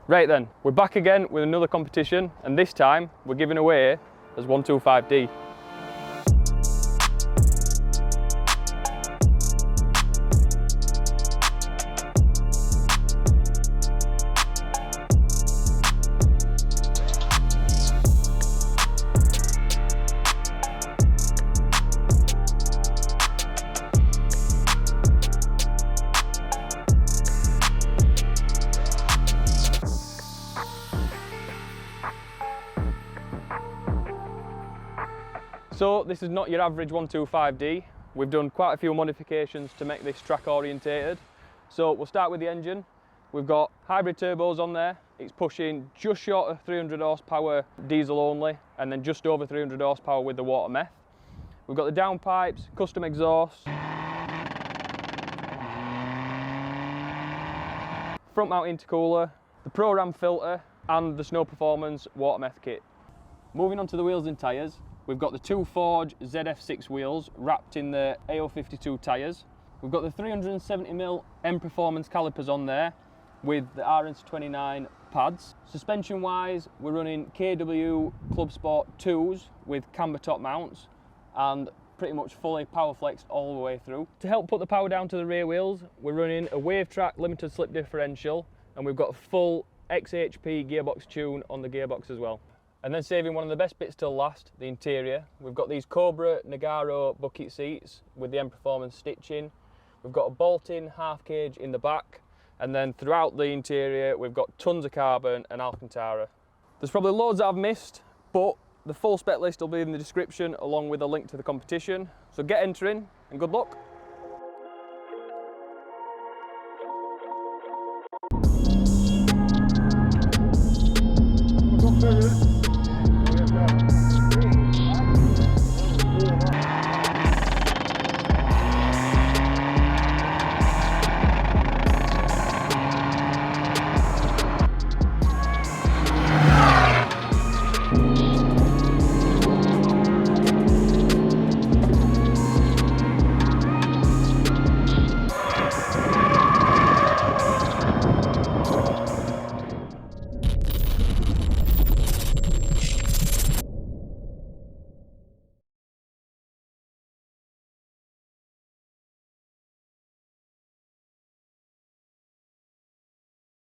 Right then, we're back again with another competition, and this time we're giving away as 125D. So this is not your average 125D. We've done quite a few modifications to make this track orientated. So we'll start with the engine. We've got hybrid turbos on there. It's pushing just short of 300 horsepower diesel only, and then just over 300 horsepower with the water meth. We've got the downpipes, custom exhaust, front mount intercooler, the Pro Ram filter, and the Snow Performance water meth kit. Moving on to the wheels and tyres. We've got the two Forge ZF6 wheels wrapped in the AO52 tyres. We've got the 370mm M Performance calipers on there with the RS29 pads. Suspension wise, we're running KW Clubsport 2s with camber top mounts and pretty much fully power flexed all the way through. To help put the power down to the rear wheels, we're running a Wave Track limited slip differential, and we've got a full XHP gearbox tune on the gearbox as well. And then saving one of the best bits till last, the interior. We've got these Cobra Bucket Seats with the M Performance stitching. We've got a bolt-in half cage in the back, and then throughout the interior we've got tons of carbon and Alcantara. There's probably loads that I've missed, but the full spec list will be in the description along with a link to the competition. So get entering and good luck.